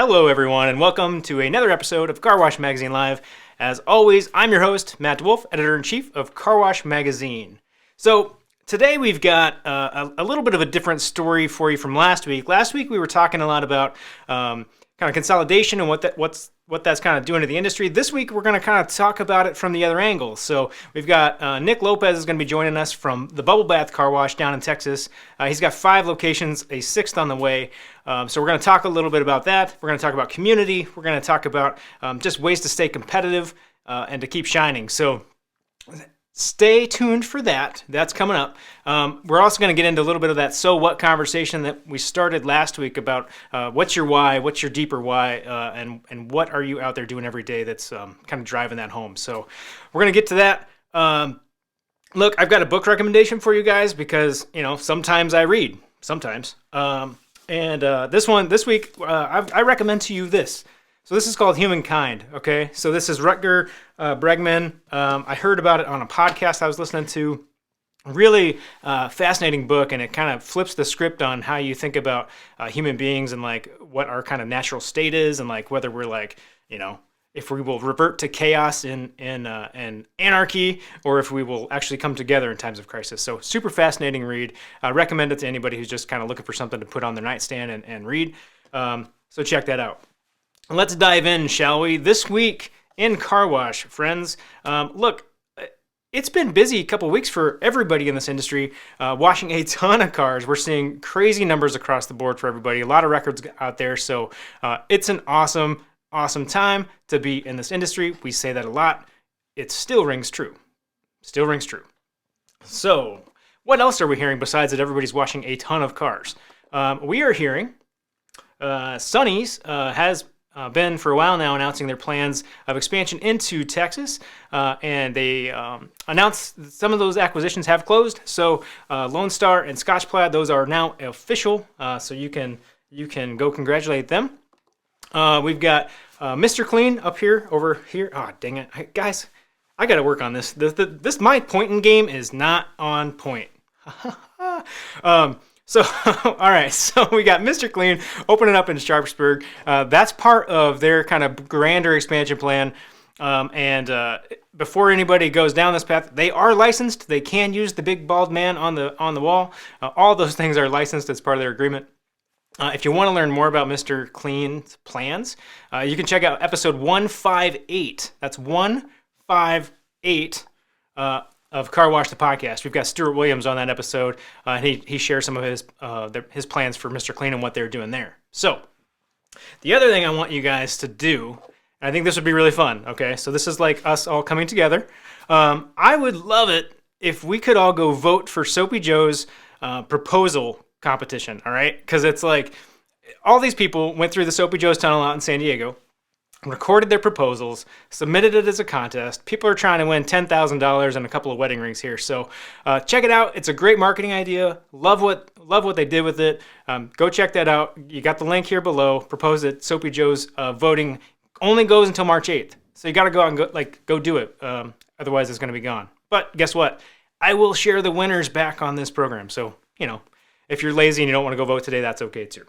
Hello, everyone, and welcome to another episode of Car Wash Magazine Live. As always, I'm your host, Matt DeWolf, editor-in-chief of Car Wash Magazine. So today we've got a little bit of a different story for you from last week. Last week we were talking a lot about kind of consolidation and what that's kind of doing to the industry. This week we're going to kind of talk about it from the other angle. So we've got Nick Lopez is going to be joining us from the Bubble Bath Car Wash down in Texas. He's got 5 locations, a 6th on the way. So we're going to talk a little bit about that. We're going to talk about community. We're going to talk about just ways to stay competitive and to keep shining. So stay tuned for that. That's coming up. We're also going to get into a little bit of that so what conversation that we started last week about what's your why, what's your deeper why, and what are you out there doing every day that's kind of driving that home. So we're going to get to that. Look, I've got a book recommendation for you guys because, sometimes I read. Sometimes. This week, I recommend to you this. So this is called Humankind, okay? So this is Rutger Bregman. I heard about it on a podcast I was listening to. Really fascinating book, and it kind of flips the script on how you think about human beings and like what our kind of natural state is, and like whether we're like, if we will revert to chaos and anarchy, or if we will actually come together in times of crisis. So super fascinating read. I recommend it to anybody who's just kind of looking for something to put on their nightstand and read. So check that out. Let's dive in, shall we? This week in Car Wash, friends. Look, it's been busy a couple weeks for everybody in this industry, washing a ton of cars. We're seeing crazy numbers across the board for everybody. A lot of records out there. So it's an awesome time to be in this industry. We say that a lot. It still rings true. Still rings true. So what else are we hearing besides that everybody's washing a ton of cars? We are hearing Sonny's has been for a while now announcing their plans of expansion into Texas, and they announced that some of those acquisitions have closed. So Lone Star and Scotch Plaid, those are now official. So you can go congratulate them. We've got Mr. Clean over here. Oh, dang it, guys! I got to work on this. This my pointing game is not on point. So, all right, so we got Mr. Clean opening up in Sharpsburg. That's part of their kind of grander expansion plan. And before anybody goes down this path, they are licensed. They can use the big bald man on the wall. All those things are licensed as part of their agreement. If you want to learn more about Mr. Clean's plans, you can check out episode 158. That's 158. Of Car Wash the podcast. We've got Stuart Williams on that episode, and he shares some of his plans for Mr. Clean and what they're doing there. So, the other thing I want you guys to do, and I think this would be really fun, okay? So this is like us all coming together. I would love it if we could all go vote for Soapy Joe's proposal competition, all right? Because it's like, all these people went through the Soapy Joe's tunnel out in San Diego, recorded their proposals, submitted it as a contest. People are trying to win $10,000 and a couple of wedding rings here. So check it out. It's a great marketing idea. Love what they did with it. Go check that out. You got the link here below. Propose it. Soapy Joe's voting only goes until March 8th. So you got to go out and go do it. Otherwise, it's going to be gone. But guess what? I will share the winners back on this program. So, if you're lazy and you don't want to go vote today, that's okay too.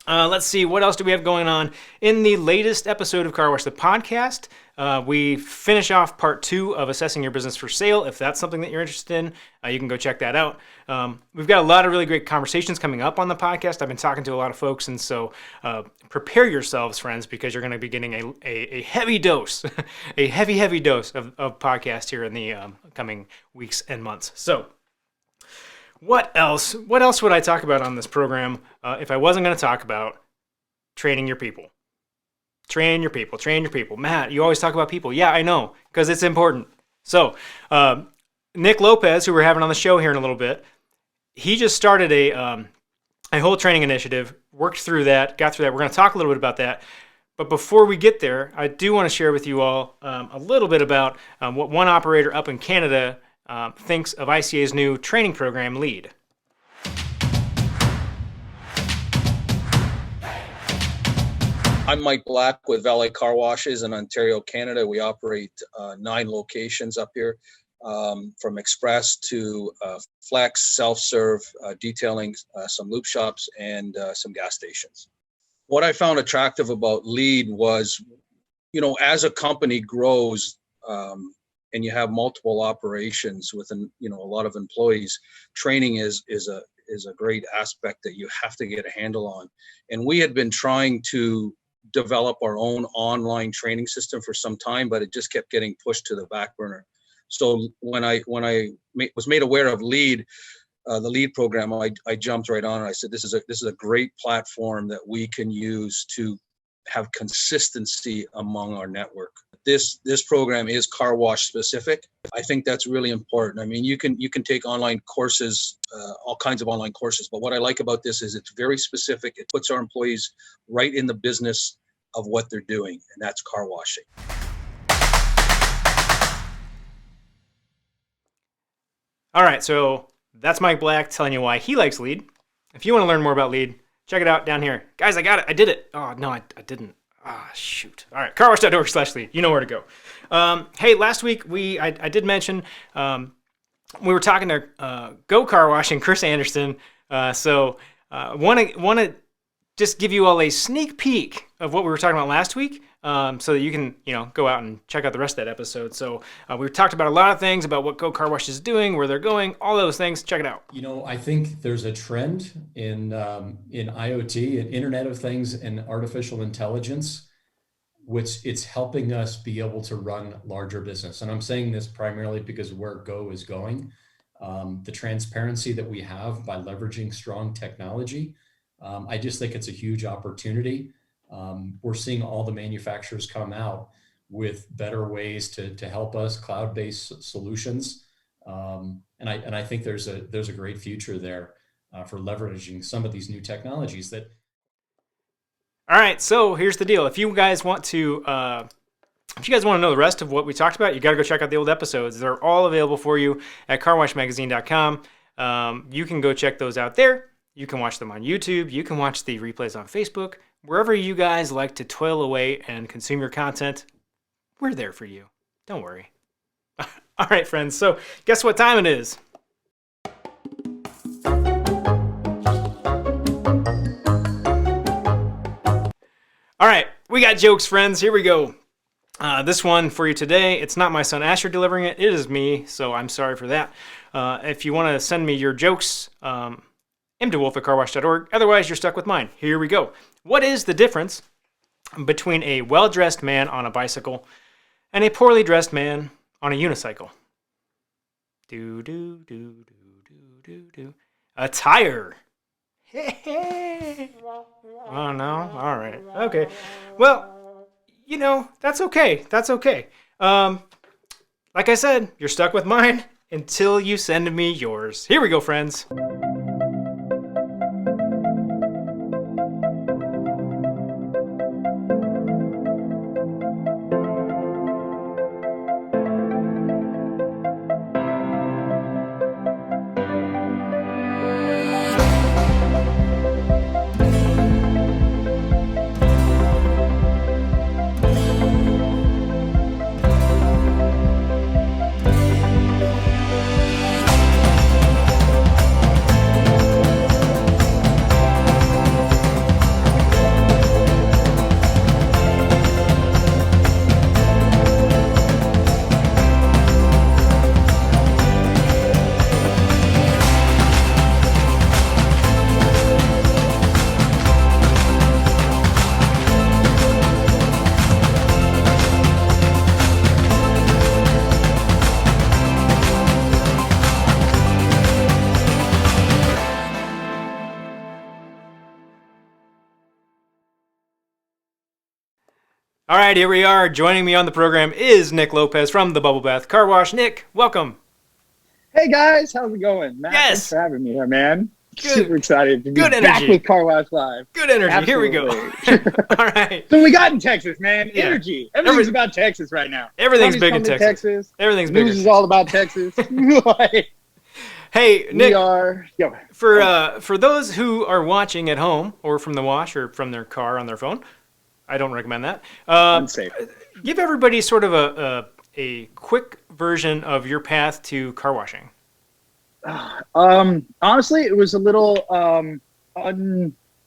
Let's see, what else do we have going on? In the latest episode of Car Wash the podcast, we finish off part 2 of assessing your business for sale. If that's something that you're interested in, you can go check that out. We've got a lot of really great conversations coming up on the podcast. I've been talking to a lot of folks, and so prepare yourselves, friends, because you're going to be getting a heavy dose, a heavy dose of podcast here in the coming weeks and months. So, what else would I talk about on this program if I wasn't going to talk about training your people? Train your people. Matt, you always talk about people. Yeah, I know, because it's important. So, Nick Lopez, who we're having on the show here in a little bit, he just started a whole training initiative, worked through that, got through that. We're going to talk a little bit about that. But before we get there, I do want to share with you all a little bit about what one operator up in Canada thinks of ICA's new training program, LEAD. I'm Mike Black with Valet Car Washes in Ontario, Canada. We operate 9 locations up here, from express to flex, self-serve, detailing, some lube shops, and some gas stations. what I found attractive about Lead was, as a company grows, and you have multiple operations with a lot of employees, training is a great aspect that you have to get a handle on. And we had been trying to develop our own online training system for some time, but it just kept getting pushed to the back burner. So when I was made aware of Lead, the Lead program, I jumped right on it. I said, this is a great platform that we can use to have consistency among our network. This program is car wash specific. I think that's really important. I mean, you can take online courses, all kinds of online courses, but what I like about this is it's very specific. It puts our employees right in the business of what they're doing, and that's car washing. All right, so that's Mike Black telling you why he likes Lead. If you want to learn more about Lead, check it out down here. Guys, I got it. I did it. Oh, no, I didn't. Ah, shoot. All right, carwash.org/lead. You know where to go. Hey, last week I did mention we were talking to Go Car Wash and Chris Anderson. So want to just give you all a sneak peek of what we were talking about last week, so that you can go out and check out the rest of that episode. So we talked about a lot of things about what Go Car Wash is doing, where they're going, all those things. Check it out. I think there's a trend in IoT and Internet of Things and artificial intelligence, which it's helping us be able to run larger business. And I'm saying this primarily because where Go is going, the transparency that we have by leveraging strong technology. I just think it's a huge opportunity. We're seeing all the manufacturers come out with better ways to help us, cloud-based solutions, and I think there's a great future there for leveraging some of these new technologies. That. All right, so here's the deal. If you guys want to know the rest of what we talked about, you got to go check out the old episodes. They're all available for you at carwashmagazine.com. You can go check those out there. You can watch them on YouTube. You can watch the replays on Facebook. Wherever you guys like to toil away and consume your content, we're there for you. Don't worry. All right, friends. So guess what time it is? All right, we got jokes, friends. Here we go. This one for you today. It's not my son Asher delivering it. It is me, so I'm sorry for that. If you want to send me your jokes, m2wolf@carwash.org. Otherwise, you're stuck with mine. Here we go. What is the difference between a well-dressed man on a bicycle and a poorly dressed man on a unicycle? Do, do, do, do, do, do, do. A tire. Oh, no? All right. Okay. Well, that's okay. That's okay. Like I said, you're stuck with mine until you send me yours. Here we go, friends. All right, here we are. Joining me on the program is Nick Lopez from the Bubble Bath Car Wash. Nick, welcome. Hey guys, how's it going? Matt, Yes. Thanks for having me here, man. Good. Super excited to be Good back energy. with Car Wash Live. Good energy. Absolutely. Here we go. All right. So we got in Texas, man. Yeah. Energy. Everything's about Texas right now. Everything's Tony's big in coming to Texas. Everything's big. News is all about Texas. Hey, Nick. For those who are watching at home or from the wash or from their car on their phone, I don't recommend that. Unsafe. Give everybody sort of a quick version of your path to car washing. Honestly, it was a little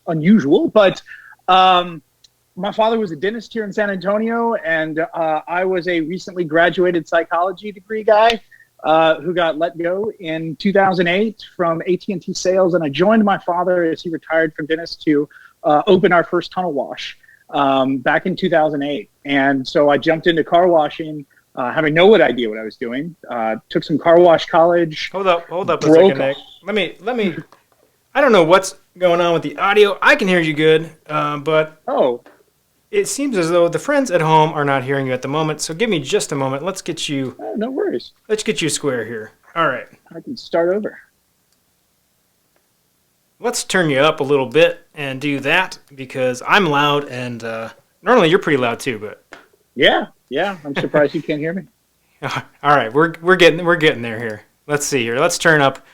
unusual, but My father was a dentist here in San Antonio, and I was a recently graduated psychology degree guy who got let go in 2008 from AT&T sales, and I joined my father as he retired from dentist to open our first tunnel wash back in 2008. And so I jumped into car washing, having no idea what I was doing. Took some car wash college. Hold up a second, Nick. Let me. I don't know what's going on with the audio. I can hear you good, but it seems as though the friends at home are not hearing you at the moment. So give me just a moment. Let's get you. Oh, no worries. Let's get you square here. All right. I can start over. Let's turn you up a little bit and do that because I'm loud and normally you're pretty loud too. But yeah, I'm surprised you can't hear me. All right, we're getting there here. Let's see here. Let's turn up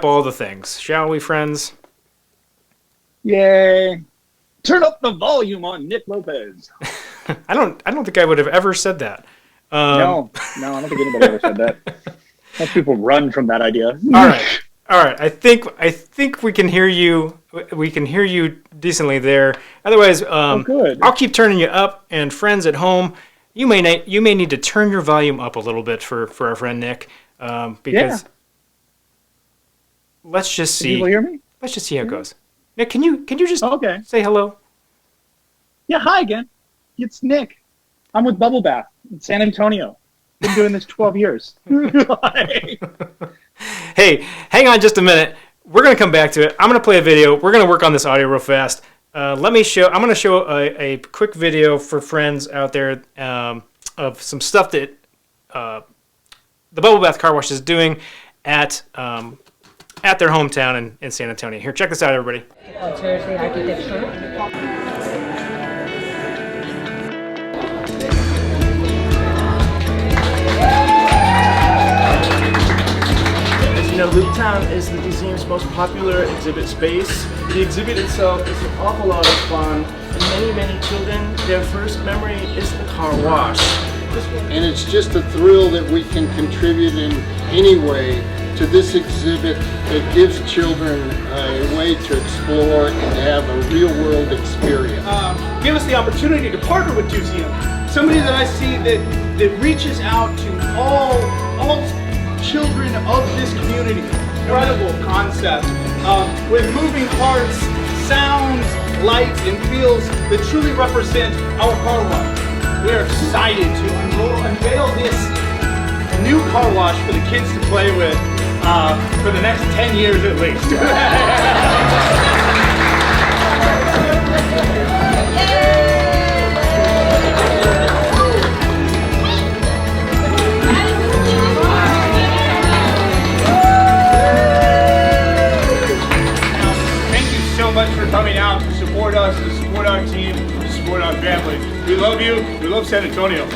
all the things, shall we, friends? Yay! Turn up the volume on Nick Lopez. I don't think I would have ever said that. No, I don't think anybody ever said that. Most people run from that idea. All right. I think we can hear you. We can hear you decently there. Otherwise, good. I'll keep turning you up. And friends at home, you may need to turn your volume up a little bit for our friend Nick, because let's just see. Can people hear me? Let's just see how it goes. Nick, can you just say hello? Yeah, hi again. It's Nick. I'm with Bubble Bath in San Antonio. Been doing this 12 years. Hey, hang on just a minute. We're going to come back to it. I'm going to play a video. We're going to work on this audio real fast. I'm going to show a quick video for friends out there of some stuff that the Bubble Bath Car Wash is doing at their hometown in San Antonio. Here, check this out, everybody. Jersey architecture. You know, Looptown is the museum's most popular exhibit space. The exhibit itself is an awful lot of fun, and many children, their first memory is the car wash. And it's just a thrill that we can contribute in any way to this exhibit that gives children a way to explore and have a real-world experience. Give us the opportunity to partner with museum. Somebody that I see that reaches out to all children of this community. Incredible concept with moving parts, sounds, lights, and feels that truly represent our car wash. We're excited to unveil this new car wash for the kids to play with for the next 10 years at least. Much for coming out to support us, to support our team, to support our family. We love you. We love San Antonio.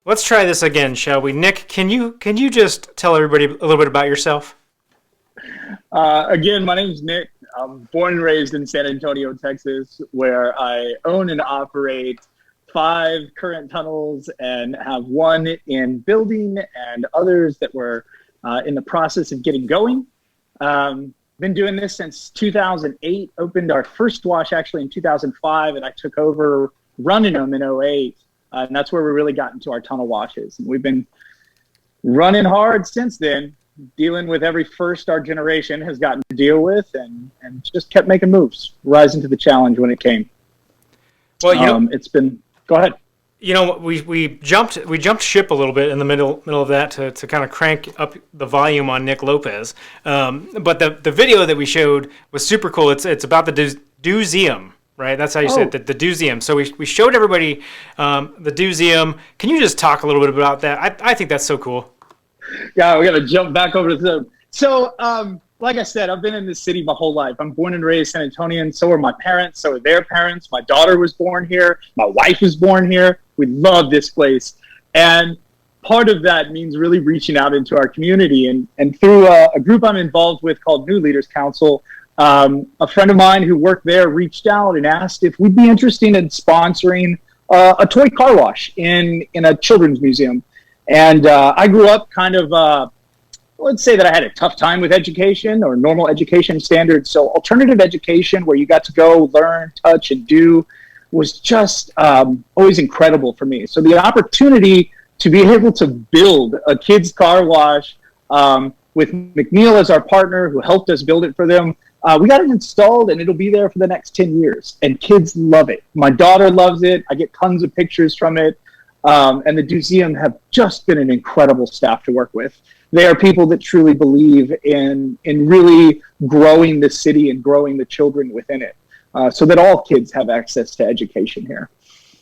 Let's try this again, shall we? Nick, can you just tell everybody a little bit about yourself? Again, my name is Nick. I'm born and raised in San Antonio, Texas, where I own and operate 5 current tunnels and have one in building and others that we're in the process of getting going. Been doing this since 2008, opened our first wash actually in 2005, and I took over running them in 2008. And that's where we really got into our tunnel washes. And we've been running hard since then, dealing with every first our generation has gotten to deal with, and just kept making moves, rising to the challenge when it came. Well, it's been... Go ahead. You know, we jumped ship a little bit in the middle of that to kind of crank up the volume on Nick Lopez. But the video that we showed was super cool. It's about the Doozeum, right? That's how you say it, the Doozeum. So we showed everybody the Doozeum. Can you just talk a little bit about that? I think that's so cool. Yeah, we got to jump back over to the... So, like I said, I've been in this city my whole life. I'm born and raised San Antonian. So are my parents. So are their parents. My daughter was born here. My wife was born here. We love this place. And part of that means really reaching out into our community. And through a group I'm involved with called New Leaders Council, a friend of mine who worked there reached out and asked if we'd be interested in sponsoring a toy car wash in a children's museum. And I grew up kind of, let's say that I had a tough time with education or normal education standards. So alternative education, where you got to go learn, touch, and do, was just always incredible for me. So the opportunity to be able to build a kids' car wash with McNeil as our partner who helped us build it for them, we got it installed, and it'll be there for the next 10 years. And kids love it. My daughter loves it. I get tons of pictures from it. And the museum have just been an incredible staff to work with. They are people that truly believe in really growing the city and growing the children within it, so that all kids have access to education here.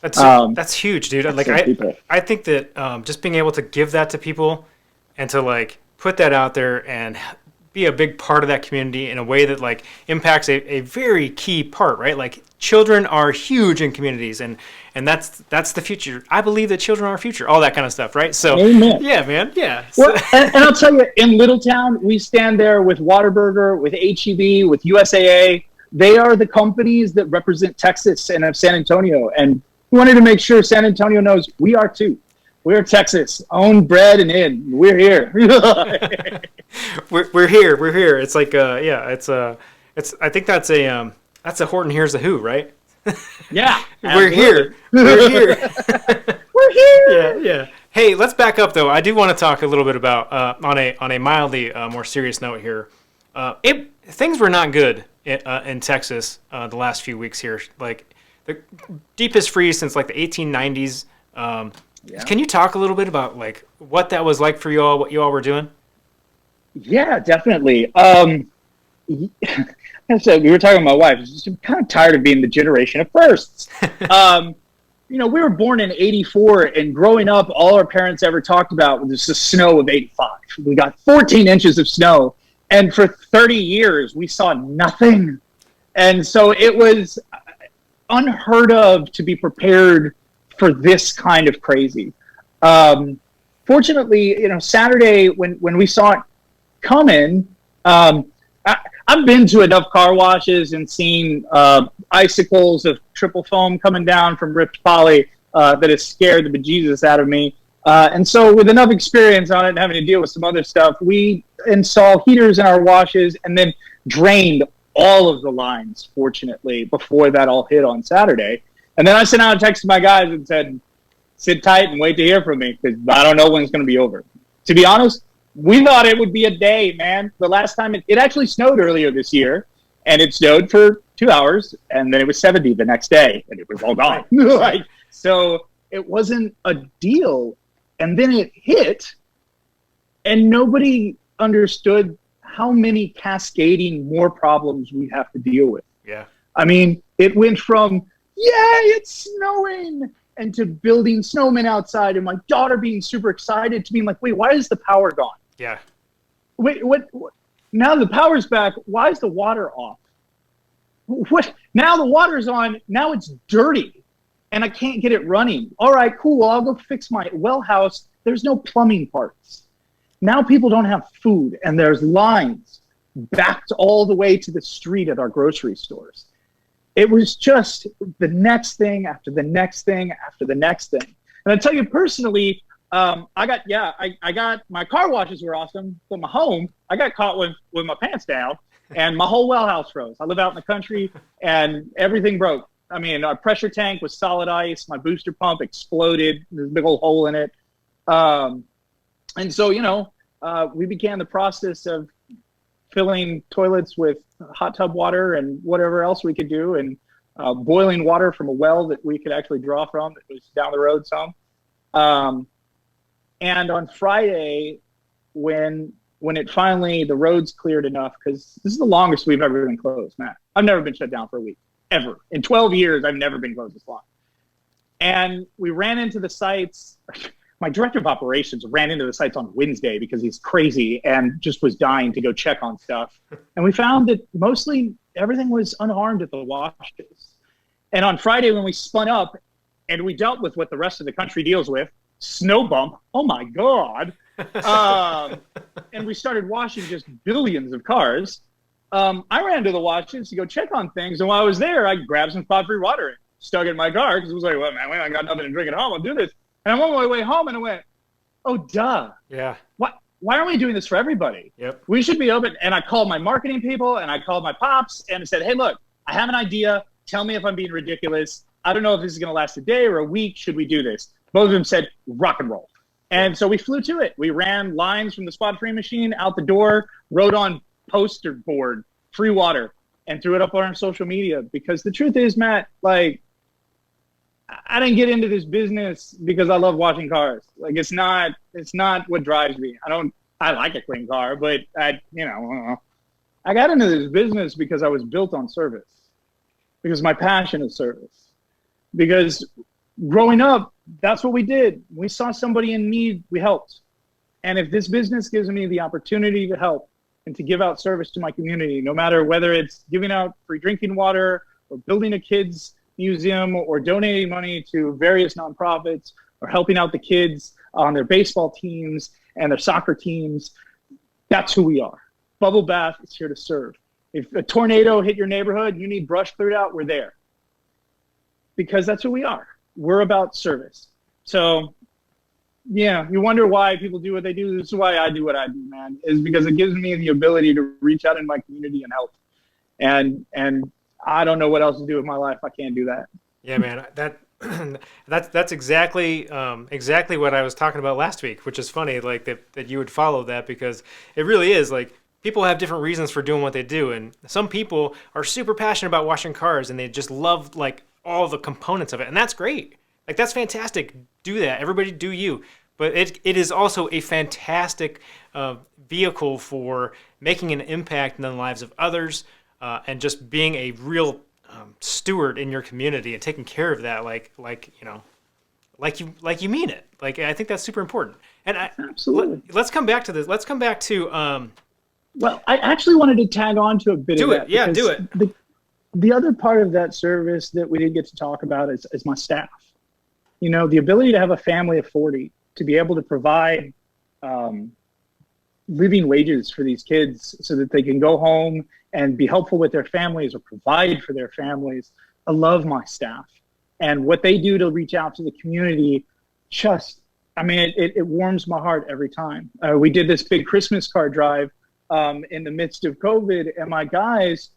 That's huge, dude. Like people. I think that just being able to give that to people and to like put that out there and be a big part of that community in a way that like impacts a very key part, right? Like children are huge in communities, and that's the future. I believe that children are our future, all that kind of stuff, right? So Amen. yeah, man, yeah. Well, and I'll tell you, in Littletown, we stand there with Whataburger, with HEB, with USAA. They are the companies that represent Texas and of San Antonio, and we wanted to make sure San Antonio knows we are too. We're Texas, owned, bred, and in. We're here. we're here. We're here. It's like it's I think that's a Horton Hears a Who, right? Yeah. We're here. We're here. We're here. Yeah, yeah. Hey, let's back up though. I do want to talk a little bit about on a mildly more serious note here. Things were not good in Texas the last few weeks here. Like the deepest freeze since like the 1890s. Yeah. Can you talk a little bit about like what that was like for you all, what you all were doing? Yeah, definitely. I said, we were talking to my wife. I'm kind of tired of being the generation of firsts. We were born in '84, and growing up, all our parents ever talked about was the snow of '85. We got 14 inches of snow, and for 30 years, we saw nothing. And so it was unheard of to be prepared for this kind of crazy. Fortunately, Saturday when we saw it coming, I've been to enough car washes and seen icicles of triple foam coming down from ripped poly that has scared the bejesus out of me. And so with enough experience on it and having to deal with some other stuff, we installed heaters in our washes and then drained all of the lines, fortunately, before that all hit on Saturday. And then I sent out a text to my guys and said, sit tight and wait to hear from me because I don't know when it's going to be over. To be honest, we thought it would be a day, man. The last time it actually snowed earlier this year, and it snowed for 2 hours, and then it was 70 the next day, and it was all gone. So it wasn't a deal. And then it hit, and nobody understood how many cascading more problems we have to deal with. Yeah. I mean, it went from, yay, it's snowing, and to building snowmen outside, and my daughter being super excited, to being like, wait, why is the power gone? Yeah. Wait, what? Now the power's back. Why is the water off? What? Now the water's on. Now it's dirty, and I can't get it running. All right, cool. Well, I'll go fix my well house. There's no plumbing parts. Now people don't have food, and there's lines backed all the way to the street at our grocery stores. It was just the next thing after the next thing after the next thing. And I tell you personally, I got my car washes were awesome, but my home, I got caught with my pants down, and my whole well house froze. I live out in the country, and everything broke. I mean, our pressure tank was solid ice. My booster pump exploded. There's a big old hole in it. And so, we began the process of filling toilets with hot tub water and whatever else we could do, and boiling water from a well that we could actually draw from that was down the road some. And on Friday, when it finally, the roads cleared enough, because this is the longest we've ever been closed, Matt. I've never been shut down for a week, ever. In 12 years, I've never been closed this long. And we ran into the sites. My director of operations ran into the sites on Wednesday because he's crazy and just was dying to go check on stuff. And we found that mostly everything was unharmed at the washes. And on Friday, when we spun up and we dealt with what the rest of the country deals with, snow bump, oh my God. And we started washing just billions of cars. I ran to the washes to go check on things. And while I was there, I grabbed some cloud-free water and stuck in my car because it was like, well, man, I got nothing to drink at home. I'll do this. And I'm on my way home and I went, oh, duh. Yeah. Why aren't we doing this for everybody? Yep. We should be open. And I called my marketing people and I called my pops and I said, hey, look, I have an idea. Tell me if I'm being ridiculous. I don't know if this is going to last a day or a week. Should we do this? Both of them said, rock and roll. And so we flew to it. We ran lines from the spot free machine out the door, wrote on poster board, free water, and threw it up on our social media. Because the truth is, Matt, like, I didn't get into this business because I love watching cars. Like, it's not what drives me. I like a clean car, but I got into this business because I was built on service, because my passion is service. Because growing up, that's what we did. We saw somebody in need, we helped. And if this business gives me the opportunity to help and to give out service to my community, no matter whether it's giving out free drinking water or building a kids museum or donating money to various nonprofits or helping out the kids on their baseball teams and their soccer teams, that's who we are. Bubble Bath is here to serve. If a tornado hit your neighborhood, you need brush cleared out, we're there. Because that's who we are. We're about service. So, yeah, you wonder why people do what they do. This is why I do what I do, man, is because it gives me the ability to reach out in my community and help. And I don't know what else to do with my life. I can't do that. Yeah, man, that's exactly what I was talking about last week, which is funny, like that you would follow that, because it really is like people have different reasons for doing what they do, and some people are super passionate about washing cars and they just love like all the components of it, and that's great. Like, that's fantastic. Do that. Everybody do you. But it is also a fantastic vehicle for making an impact in the lives of others, and just being a real steward in your community and taking care of that, like you mean it. Like, I think that's super important. And Absolutely. Let's come back to this. Let's come back to. Well, I actually wanted to tag on to a bit of that. Yeah, do it. The other part of that service that we didn't get to talk about is my staff. You know, the ability to have a family of 40, to be able to provide living wages for these kids so that they can go home and be helpful with their families or provide for their families. I love my staff. And what they do to reach out to the community, it warms my heart every time. We did this big Christmas card drive in the midst of COVID, and my guys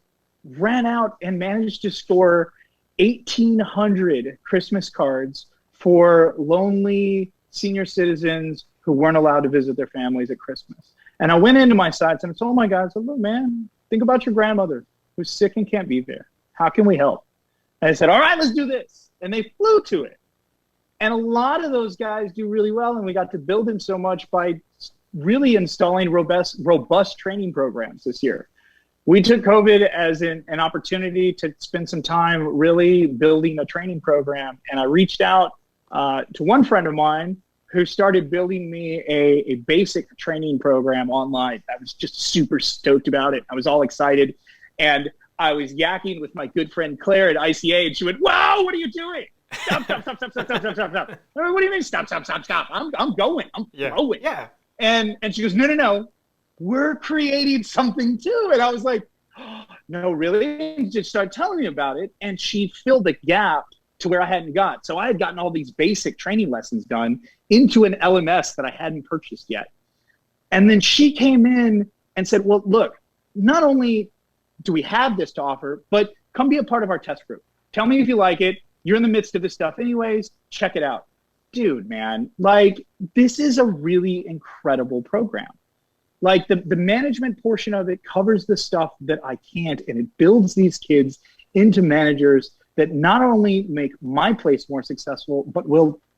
ran out and managed to score 1,800 Christmas cards for lonely senior citizens who weren't allowed to visit their families at Christmas. And I went into my sites and I told my guys, look, man, think about your grandmother who's sick and can't be there. How can we help? And I said, all right, let's do this. And they flew to it. And a lot of those guys do really well. And we got to build them so much by really installing robust training programs this year. We took COVID as an opportunity to spend some time really building a training program. And I reached out to one friend of mine who started building me a basic training program online. I was just super stoked about it. I was all excited. And I was yakking with my good friend Claire at ICA, and she went, wow, what are you doing? Stop. What do you mean stop? I'm going. I'm going. Yeah. And she goes, no. We're creating something too. And I was like, oh, no, really? Just start telling me about it. And she filled the gap to where I hadn't got. So I had gotten all these basic training lessons done into an LMS that I hadn't purchased yet. And then she came in and said, well, look, not only do we have this to offer, but come be a part of our test group. Tell me if you like it. You're in the midst of this stuff anyways. Check it out. Dude, man, like, this is a really incredible program. Like, the management portion of it covers the stuff that I can't, and it builds these kids into managers that not only make my place more successful, but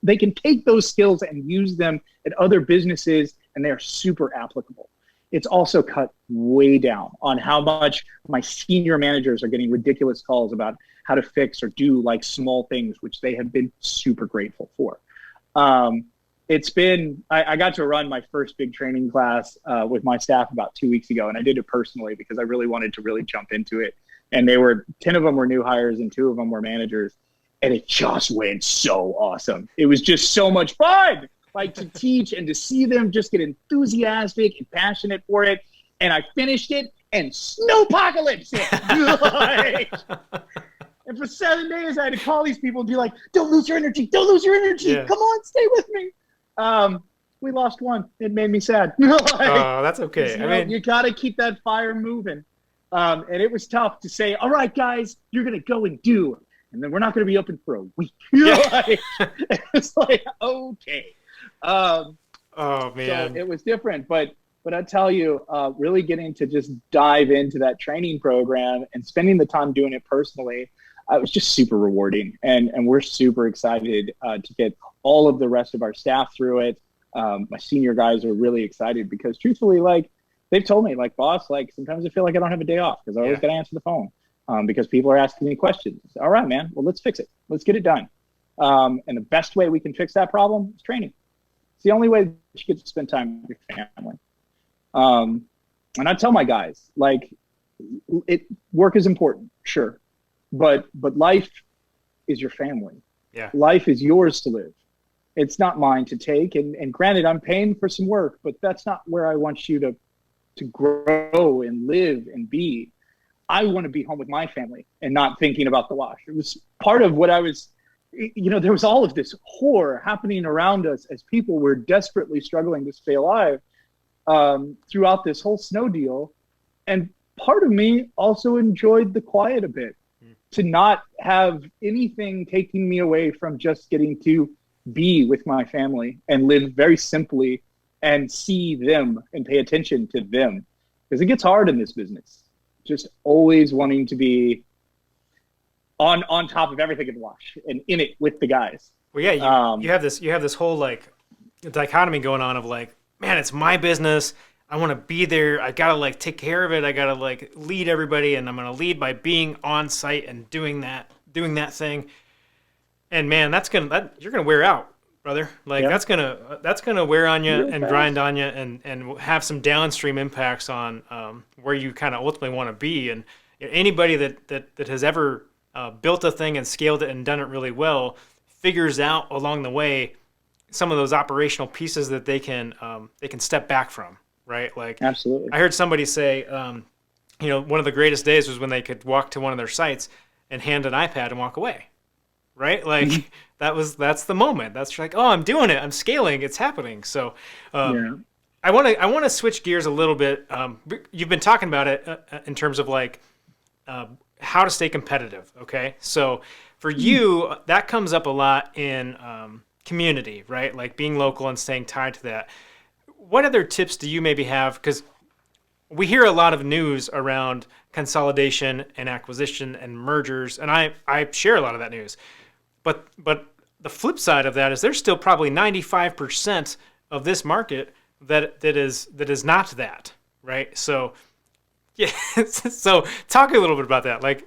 they can take those skills and use them at other businesses, and they are super applicable. It's also cut way down on how much my senior managers are getting ridiculous calls about how to fix or do like small things, which they have been super grateful for. I got to run my first big training class with my staff about 2 weeks ago, and I did it personally because I really wanted to really jump into it. And 10 of them were new hires and 2 of them were managers. And it just went so awesome. It was just so much fun, like, to teach and to see them just get enthusiastic and passionate for it. And I finished it and snowpocalypse it. And for for 7 days, I had to call these people and be like, don't lose your energy. Don't lose your energy. Yeah. Come on, stay with me. We lost one. It made me sad. Like, Oh, that's okay. I mean, you got to keep that fire moving. And it was tough to say, all right, guys, you're going to go and do. And then we're not going to be open for a week. Like, it's like, okay. oh, man. So it was different. But I tell you, really getting to just dive into that training program and spending the time doing it personally, it was just super rewarding. And we're super excited to get all of the rest of our staff through it. My senior guys are really excited because truthfully, like, they've told me, like, boss, like, sometimes I feel like I don't have a day off because I always got to answer the phone because people are asking me questions. All right, man. Well, let's fix it. Let's get it done. And the best way we can fix that problem is training. It's the only way that you get to spend time with your family. And I tell my guys, like, work is important, sure, but life is your family. Yeah. Life is yours to live. It's not mine to take. And granted, I'm paying for some work, but that's not where I want you to grow and live and be. I want to be home with my family and not thinking about the wash. It was part of what I was, there was all of this horror happening around us as people were desperately struggling to stay alive throughout this whole snow deal. And part of me also enjoyed the quiet a bit, to not have anything taking me away from just getting to be with my family and live very simply and see them and pay attention to them. Because it gets hard in this business. Just always wanting to be on top of everything in the wash and in it with the guys. Well, yeah, you have this whole, like, dichotomy going on of, like, man, it's my business. I want to be there. I got to, like, take care of it. I got to, like, lead everybody, and I'm going to lead by being on site and doing that thing. And man, you're going to wear out, brother. Like, that's going to wear on you and grind on you and have some downstream impacts on where you kind of ultimately want to be. And anybody that has ever built a thing and scaled it and done it really well figures out along the way some of those operational pieces that they can step back from, right? Like, absolutely. I heard somebody say, one of the greatest days was when they could walk to one of their sites and hand an iPad and walk away, right? Like, that's the moment. That's like, oh, I'm doing it. I'm scaling. It's happening. So, I want to switch gears a little bit. You've been talking about it in terms of, like, how to stay competitive. Okay, so for you, that comes up a lot in community, right? Like being local and staying tied to that. What other tips do you maybe have? Because we hear a lot of news around consolidation and acquisition and mergers, and I share a lot of that news. But the flip side of that is there's still probably 95% of this market that is not that, right? So, yeah. So talk a little bit about that. Like,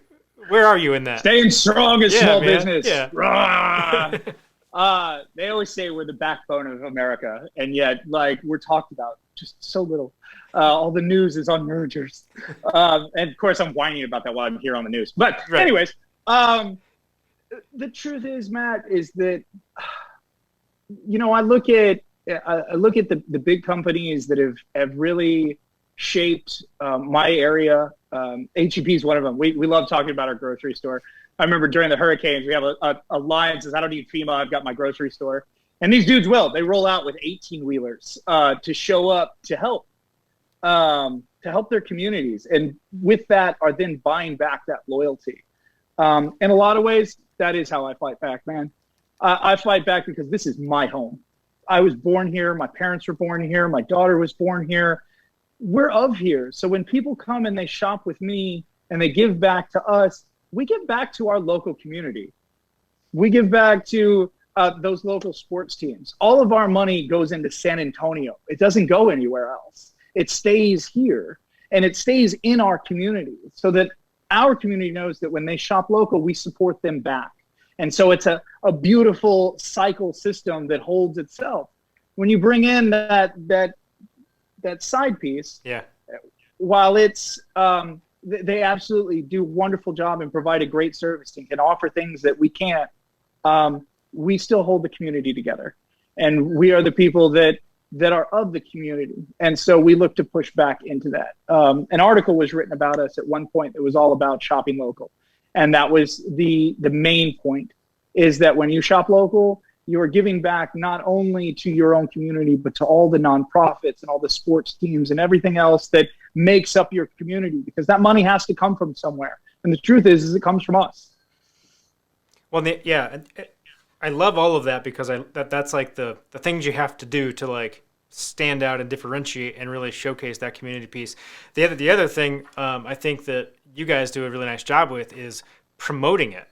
where are you in that? Staying strong as small man. business. Yeah. They always say we're the backbone of America, and yet, like, we're talked about just so little. All the news is on mergers, and of course, I'm whining about that while I'm here on the news. But anyways, the truth is, Matt, is that I look at the big companies that have really shaped my area. HEP is one of them. We love talking about our grocery store. I remember during the hurricanes, we have a line that says, I don't need FEMA, I've got my grocery store. And these dudes they roll out with 18-wheelers to show up to help their communities. And with that are then buying back that loyalty. In a lot of ways, that is how I fight back, man. I fight back because this is my home. I was born here. My parents were born here. My daughter was born here. We're of here. So when people come and they shop with me and they give back to us, we give back to our local community. We give back to those local sports teams. All of our money goes into San Antonio. It doesn't go anywhere else. It stays here, and it stays in our community so that our community knows that when they shop local, we support them back. And so it's a beautiful cycle system that holds itself. When you bring in that side piece, while it's they absolutely do a wonderful job and provide a great service and can offer things that we can't, we still hold the community together. And we are the people that are of the community. And so we look to push back into that. An article was written about us at one point that was all about shopping local. And that was the main point, is that when you shop local, you are giving back not only to your own community, but to all the nonprofits and all the sports teams and everything else that makes up your community, because that money has to come from somewhere. And the truth is it comes from us. Well, I love all of that, because that's like the things you have to do to like stand out and differentiate and really showcase that community piece. The other thing I think that you guys do a really nice job with is promoting it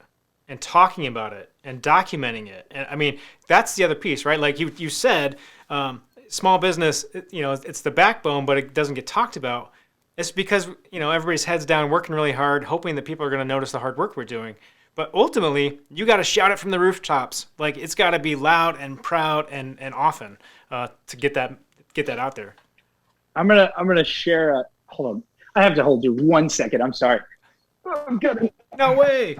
and talking about it and documenting it. And I mean, that's the other piece, right? Like you said, small business, it's the backbone, but it doesn't get talked about. It's because, everybody's heads down, working really hard, hoping that people are going to notice the hard work we're doing. But ultimately, you got to shout it from the rooftops. Like, it's got to be loud and proud and often to get that out there. I'm gonna share hold on. I have to hold you 1 second. I'm sorry. I'm gonna. No way.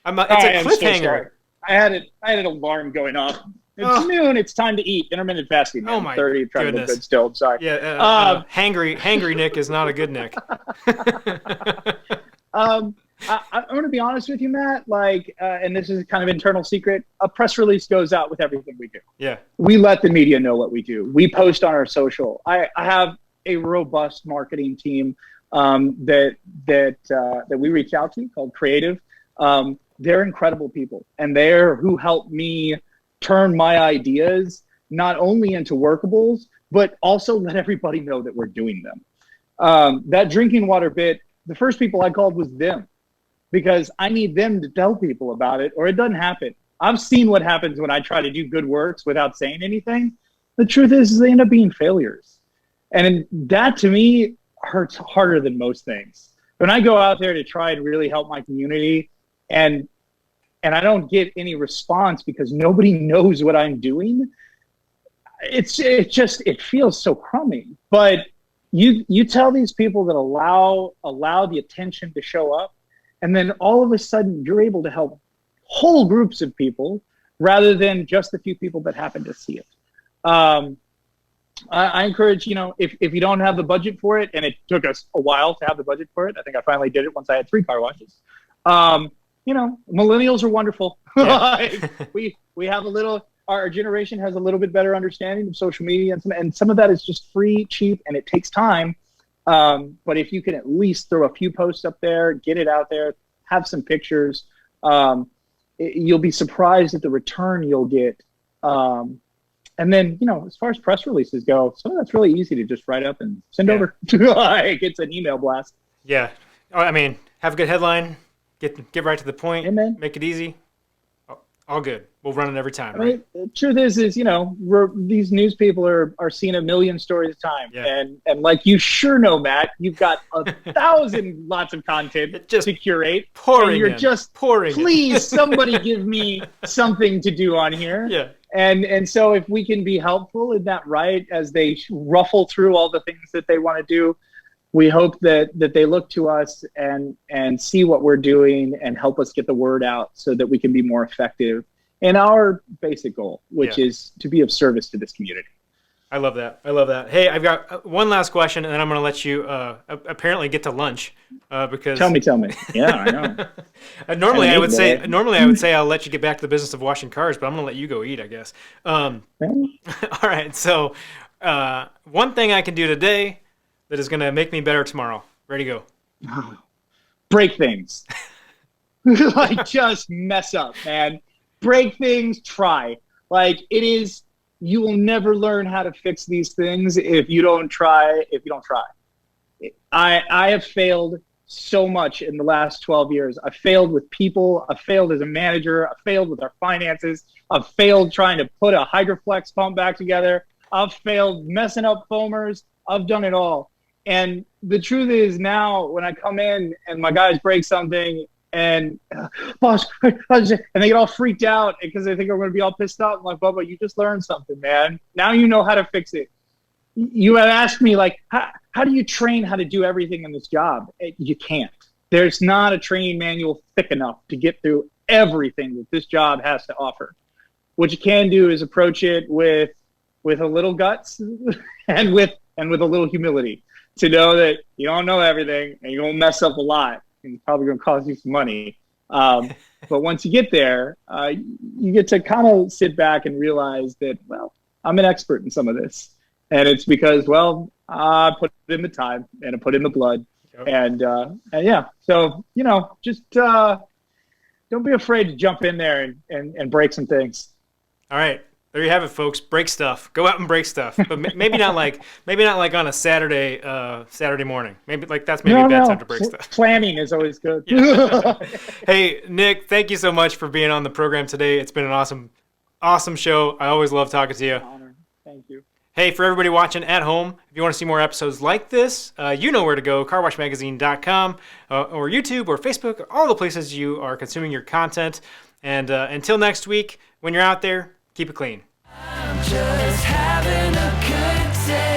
It's a cliffhanger. So I had an alarm going off. It's noon. It's time to eat. Intermittent fasting. Man. Oh my 30. Trying goodness. to look good still. I'm sorry. Yeah. Hangry Nick is not a good Nick. I'm going to be honest with you, Matt. Like, and this is kind of internal secret. A press release goes out with everything we do. Yeah. We let the media know what we do. We post on our social. I have a robust marketing team that we reach out to called Creative. They're incredible people, and they're who helped me turn my ideas not only into workables, but also let everybody know that we're doing them. That drinking water bit, the first people I called was them, because I need them to tell people about it, or it doesn't happen. I've seen what happens when I try to do good works without saying anything. The truth is they end up being failures. And that, to me, hurts harder than most things. When I go out there to try and really help my community, and I don't get any response because nobody knows what I'm doing, it feels so crummy. But you tell these people that allow the attention to show up, and then all of a sudden you're able to help whole groups of people rather than just the few people that happen to see it. I encourage, if you don't have the budget for it, and it took us a while to have the budget for it. I think I finally did it once I had 3 car washes. Millennials are wonderful. Yeah. we have our generation has a little bit better understanding of social media, and some of that is just free, cheap, and it takes time. But if you can at least throw a few posts up there, get it out there, have some pictures, you'll be surprised at the return you'll get. And then, as far as press releases go, some of that's really easy to just write up and send over. Like, it's an email blast. Yeah. I mean, have a good headline, get right to the point, Amen. Make it easy. All good. We'll run it every time, I right? mean, the truth is these news people are seeing a million stories a time. Yeah. And like you sure know, Matt, you've got 1,000 lots of content to curate. Please, somebody give me something to do on here. Yeah. And so if we can be helpful in that, right, as they ruffle through all the things that they want to do, we hope that they look to us and see what we're doing and help us get the word out so that we can be more effective in our basic goal, which is to be of service to this community. I love that. Hey, I've got one last question, and then I'm going to let you apparently get to lunch because. Tell me. Yeah, I know. Normally I would say I'll let you get back to the business of washing cars, but I'm going to let you go eat, I guess. All right. So one thing I can do today that is going to make me better tomorrow. Ready to go. Break things. Like, just mess up, man. Break things, try. Like, you will never learn how to fix these things if you don't try. I have failed so much in the last 12 years. I failed with people. I failed as a manager. I failed with our finances. I've failed trying to put a Hydroflex pump back together. I've failed messing up foamers. I've done it all. And the truth is, now when I come in and my guys break something and boss, and they get all freaked out because they think I'm going to be all pissed off. I'm like, Bubba, you just learned something, man. Now you know how to fix it. You have asked me, like, how do you train how to do everything in this job? You can't. There's not a training manual thick enough to get through everything that this job has to offer. What you can do is approach it with a little guts and with a little humility, to know that you don't know everything and you're going to mess up a lot. and it's probably going to cost you some money. But once you get there, you get to kind of sit back and realize that, well, I'm an expert in some of this. And it's because, well, I put in the time and I put in the blood. Yep. And yeah, so, just don't be afraid to jump in there and break some things. All right. There you have it, folks. Break stuff. Go out and break stuff, but maybe not like on a Saturday morning. Maybe a bad time to break stuff. Planning is always good. Yeah. Hey, Nick, thank you so much for being on the program today. It's been an awesome show. I always love talking to you. Honor. Thank you. Hey, for everybody watching at home, if you want to see more episodes like this, you know where to go, carwashmagazine.com, or YouTube or Facebook, or all the places you are consuming your content. And until next week, when you're out there, keep it clean. I'm just having a good day.